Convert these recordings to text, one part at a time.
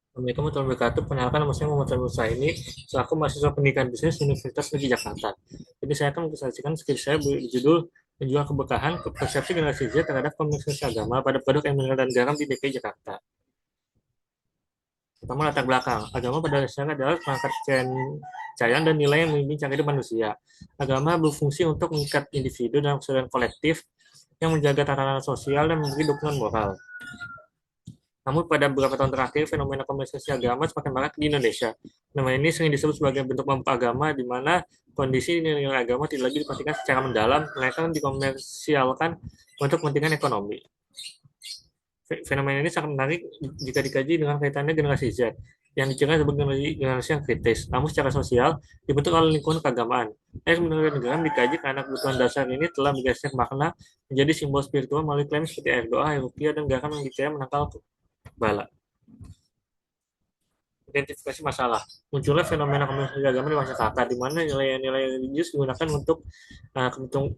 Assalamualaikum warahmatullahi wabarakatuh. Perkenalkan, nama saya Muhammad Musa ini selaku mahasiswa pendidikan bisnis Universitas Negeri Jakarta. Jadi saya akan mempresentasikan skripsi saya berjudul Menjual Keberkahan ke Persepsi Generasi Z terhadap Komunikasi Agama pada Produk yang Mineral dan Garam di DKI Jakarta. Pertama, latar belakang. Agama pada dasarnya adalah perangkat kepercayaan dan nilai yang membimbing cara hidup manusia. Agama berfungsi untuk mengikat individu dalam kesadaran kolektif yang menjaga tatanan sosial dan memberi dukungan moral. Namun pada beberapa tahun terakhir, fenomena komersialisasi agama semakin marak di Indonesia. Nama ini sering disebut sebagai bentuk pamuk agama, di mana kondisi nilai agama tidak lagi diperhatikan secara mendalam, melainkan dikomersialkan untuk kepentingan ekonomi. Fenomena ini sangat menarik jika dikaji dengan kaitannya generasi Z, yang dikira sebagai generasi yang kritis. Namun secara sosial, dibentuk oleh lingkungan keagamaan. Menurut negara dikaji karena kebutuhan dasar ini telah bergeser makna menjadi simbol spiritual melalui klaim seperti air doa, air rupiah, dan garam yang dipercaya menangkal bala. Identifikasi masalah. Munculnya fenomena komunikasi agama di masyarakat, di mana nilai-nilai religius digunakan untuk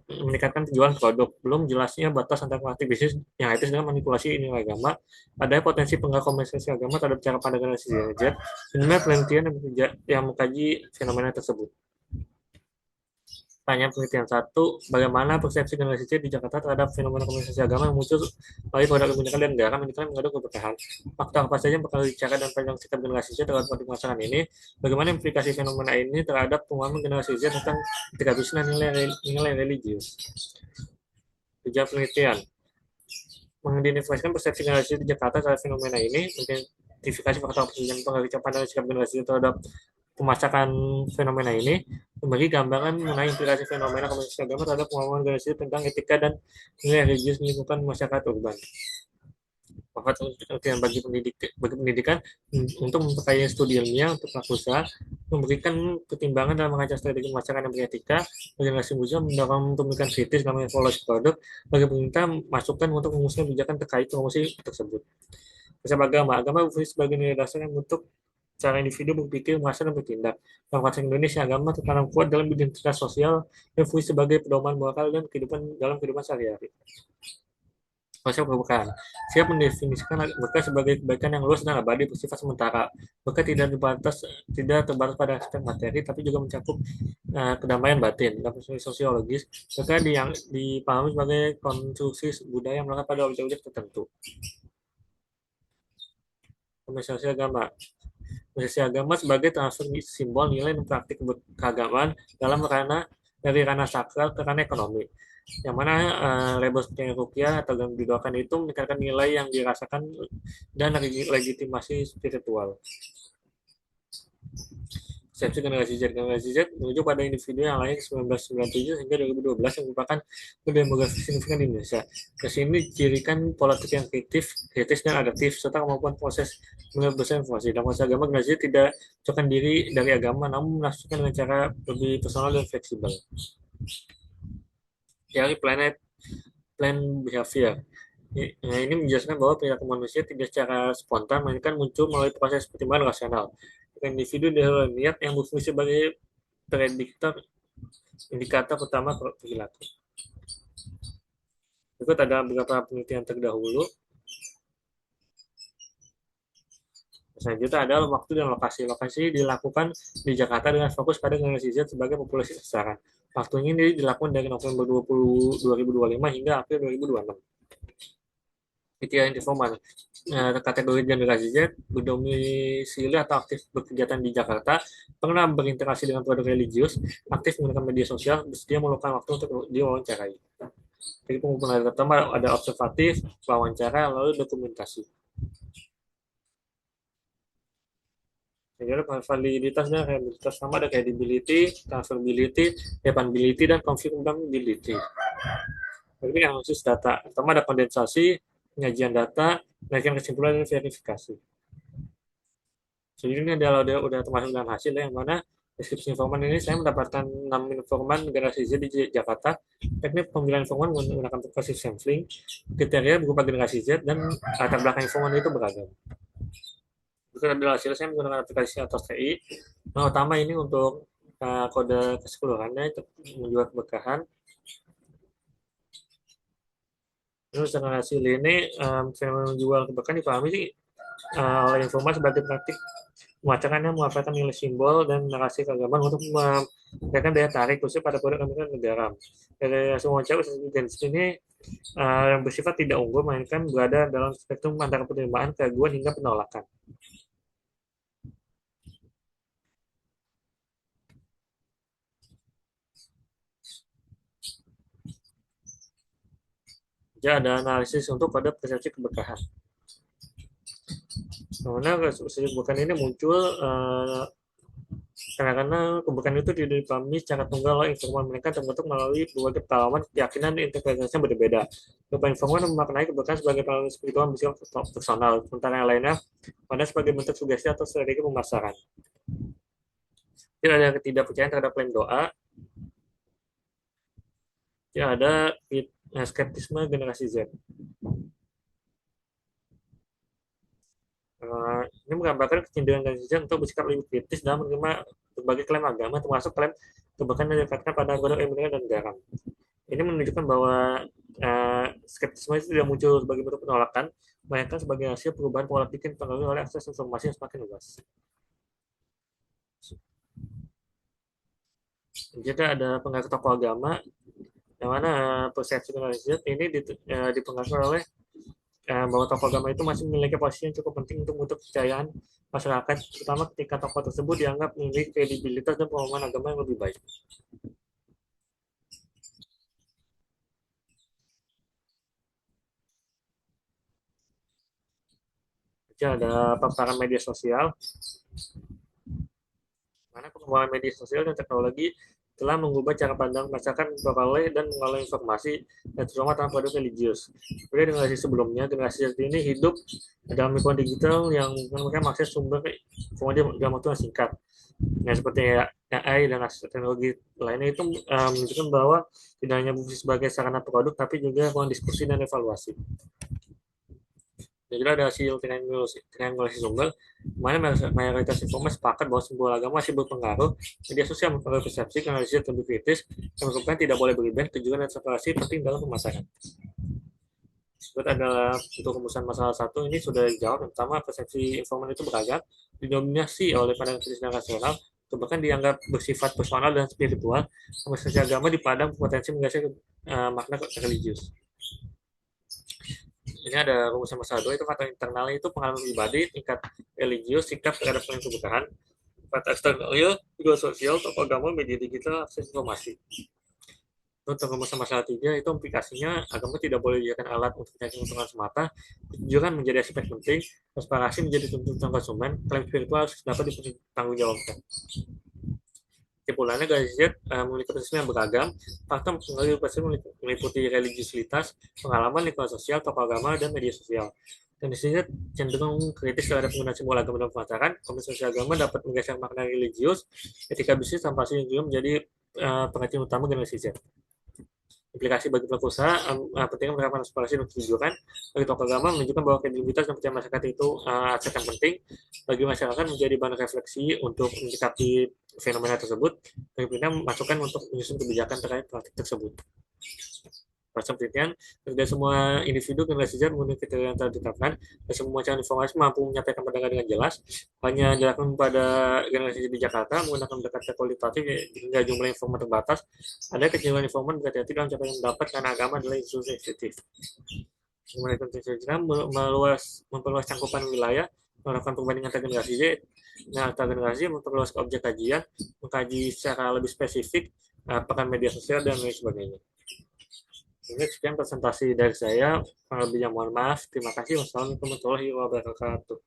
meningkatkan penjualan produk. Belum jelasnya batas antara praktik bisnis yang etis dengan manipulasi nilai agama. Ada potensi pengaruh komunikasi agama terhadap cara pandangan generasi Z. Sebenarnya penelitian yang mengkaji fenomena tersebut. Tanya penelitian satu, bagaimana persepsi generasi Z di Jakarta terhadap fenomena komunikasi agama yang muncul melalui produk kebinekaan dan garam yang diklaim mengandung keberkahan. Faktor apa saja yang bakal bicara dan panjang sikap generasi Z terhadap permasalahan ini? Bagaimana implikasi fenomena ini terhadap pemahaman generasi Z tentang etika bisnis dan nilai religius? Tujuan penelitian, mengidentifikasikan persepsi generasi di Jakarta terhadap fenomena ini, mengidentifikasi faktor yang pengaruh pandangan sikap generasi terhadap pemasakan fenomena ini, memberi gambaran mengenai implikasi fenomena komunikasi agama terhadap pemahaman generasi tentang etika dan nilai religius lingkungan masyarakat urban. Maka bagi pendidikan untuk memperkaya studi ilmiah untuk pelaku usaha, memberikan pertimbangan dalam merancang strategi masyarakat yang beretika, generasi muda mendorong pemikiran kritis dalam evaluasi produk, bagi pemerintah masukan untuk mengusung kebijakan terkait promosi tersebut. Prinsip agama berfungsi sebagai nilai dasar yang bentuk cara individu berpikir, merasa, dan bertindak. Dalam konteks Indonesia, agama tertanam kuat dalam identitas sosial yang berfungsi sebagai pedoman moral dan kehidupan sehari-hari. Konsep keberkahan. Siap mendefinisikan berkah sebagai kebaikan yang luas dan abadi bersifat sementara. Berkah tidak terbatas pada aspek materi, tapi juga mencakup kedamaian batin. Dalam sosiologis, berkah yang dipahami sebagai konstruksi budaya yang melekat pada objek-objek tertentu. Komersialisasi agama. Komersialisasi agama sebagai transfer simbol nilai dan praktik keagamaan dalam dari ranah sakral ke ranah ekonomi, yang mana label seperti rupiah atau yang didoakan itu meningkatkan nilai yang dirasakan dan legitimasi spiritual. Persepsi generasi Z menuju pada individu yang lahir 1997 hingga 2012 yang merupakan demografi signifikan di Indonesia. Kesini dicirikan pola pikir yang kritis dan adaptif, serta kemampuan proses mengelola informasi. Dalam masa agama, generasi Z tidak mencocokkan diri dari agama, namun menafsirkan dengan cara lebih personal dan fleksibel. Teori plan behavior. Ini menjelaskan bahwa perilaku manusia tidak secara spontan, melainkan muncul melalui proses pertimbangan rasional. Individu niat yang berfungsi sebagai indikator utama perilaku. Berikut ada beberapa penelitian terdahulu. Selanjutnya adalah waktu dan lokasi. Lokasi dilakukan di Jakarta dengan fokus pada generasi Z sebagai populasi sasaran. Waktunya ini dilakukan dari November 2025 hingga April 2026. Pikiran informal. Kategori generasi Z berdomisili atau aktif berkegiatan di Jakarta, pernah berinteraksi dengan produk religius, aktif menggunakan media sosial, bersedia meluangkan waktu untuk diwawancarai. Jadi pengumpulan data pertama ada observatif, wawancara, lalu dokumentasi. Jadi validitas dan reliabilitas sama ada credibility, transferability, dependability, dan confirmability. Jadi analisis data. Pertama ada kondensasi, penyajian data, penyajian kesimpulan, dan verifikasi. Jadi ini adalah udah termasuk dalam hasil yang mana deskripsi informan ini saya mendapatkan 6 informan generasi Z di Jakarta. Teknik pemilihan informan menggunakan progressive sampling, kriteria berupa generasi Z, dan latar belakang informan itu beragam. Berikut adalah hasil saya menggunakan aplikasi Atos TI. Nah, utama ini untuk kode keseluruhannya itu menjual keberkahan. Terus generasi ini fenomena menjual kebijakan dipahami sih oleh informan sebagai praktik pemacaran yang memanfaatkan nilai simbol dan narasi keagamaan untuk memberikan daya tarik khusus pada produk Amerika negara. Dari semua cewek jenis ini yang bersifat tidak unggul, melainkan berada dalam spektrum antara penerimaan, keraguan, hingga penolakan. Jadi ada analisis untuk pada persepsi keberkahan. Karena persepsi keberkahan ini muncul karena keberkahan itu tidak dipahami secara tunggal oleh informan, mereka terbentuk melalui berbagai pengalaman, keyakinan, dan interpretasi yang berbeda. Beberapa informan memaknai keberkahan sebagai pengalaman spiritual bersifat personal, sementara yang lainnya pada sebagai bentuk sugesti atau strategi pemasaran. Tidak ada ketidakpercayaan terhadap klaim doa, tidak ada skeptisme generasi Z. Ini menggambarkan kecenderungan generasi Z untuk bersikap lebih kritis dalam menerima berbagai klaim agama, termasuk klaim keberkahan yang dikatakan pada produk ilmiah dan garam. Ini menunjukkan bahwa skeptisme itu tidak muncul sebagai bentuk penolakan, melainkan sebagai hasil perubahan pola pikir dipengaruhi oleh akses informasi yang semakin luas. Jadi ada pengaruh tokoh agama, yang mana persepsi generasi Z ini dipengaruhi oleh bahwa tokoh agama itu masih memiliki posisi yang cukup penting untuk kepercayaan masyarakat, terutama ketika tokoh tersebut dianggap memiliki kredibilitas dan pemahaman agama yang lebih baik. Jadi ada paparan media sosial, mana pengembangan media sosial dan teknologi telah mengubah cara pandang masyarakat memperoleh dan mengolah informasi dan terutama tanpa produk religius. Berbeda dengan generasi sebelumnya, generasi Z ini hidup dalam lingkungan digital yang mereka mengakses sumber informasi dalam waktu yang singkat. Nah, seperti AI dan teknologi lainnya itu menunjukkan bahwa tidak hanya berfungsi sebagai sarana produk, tapi juga ruang diskusi dan evaluasi. Jadi ada hasil triangulasi sumber, mana mayoritas informan sepakat bahwa simbol agama masih berpengaruh, media sosial mempengaruhi persepsi, analisis lebih kritis, yang merupakan tidak boleh berlebihan, tujuan dan separasi penting dalam pemasaran. Sebut adalah untuk rumusan masalah satu ini sudah dijawab, yang pertama persepsi informan itu beragam, didominasi oleh pandangan kritis dan rasional, atau bahkan dianggap bersifat personal dan spiritual, komunikasi agama dipandang potensi menggeser makna religius. Ini ada rumusan masalah dua, itu faktor internalnya itu pengalaman pribadi, tingkat religius, sikap terhadap kebutuhan, faktor eksternalnya juga sosial, tokoh agama, media digital, akses informasi. Untuk rumusan masalah tiga itu implikasinya agama tidak boleh dijadikan alat untuk mencari keuntungan semata, kejujuran menjadi aspek penting, transparansi menjadi tuntutan konsumen, klaim spiritual harus dapat dipertanggungjawabkan. Kesimpulannya, garis Z memiliki persepsi yang beragam, faktor mempengaruhi persepsi meliputi religiusitas, pengalaman lingkungan sosial, tokoh agama, dan media sosial. Dan di sini cenderung kritis terhadap penggunaan simbol agama dalam pemasaran, komunikasi agama dapat menggeser makna religius, etika bisnis tanpa juga menjadi perhatian utama generasi Z. Implikasi bagi pelaku usaha, pentingnya menerapkan transparansi dan kejujuran. Bagi tokoh agama menunjukkan bahwa kredibilitas dan percaya masyarakat itu aset yang penting. Bagi masyarakat menjadi bahan refleksi untuk menyikapi fenomena tersebut. Bagi pemerintah masukan untuk menyusun kebijakan terkait praktik tersebut. Proses penelitian, tidak semua individu generasi Z memenuhi kriteria yang telah ditetapkan, dan semua calon informasi mampu menyampaikan pandangan dengan jelas. Hanya dilakukan pada generasi Z di Jakarta menggunakan pendekatan kualitatif hingga jumlah informan terbatas. Ada kecenderungan informan berhati-hati dalam capaian pendapat karena agama adalah isu sensitif. Kemudian memperluas cangkupan wilayah, melakukan perbandingan antar generasi Z, antar generasi, memperluas objek kajian, mengkaji secara lebih spesifik, pekan media sosial dan lain sebagainya. Ini sekian presentasi dari saya. Kurang lebihnya mohon maaf. Terima kasih. Wassalamualaikum warahmatullahi wabarakatuh.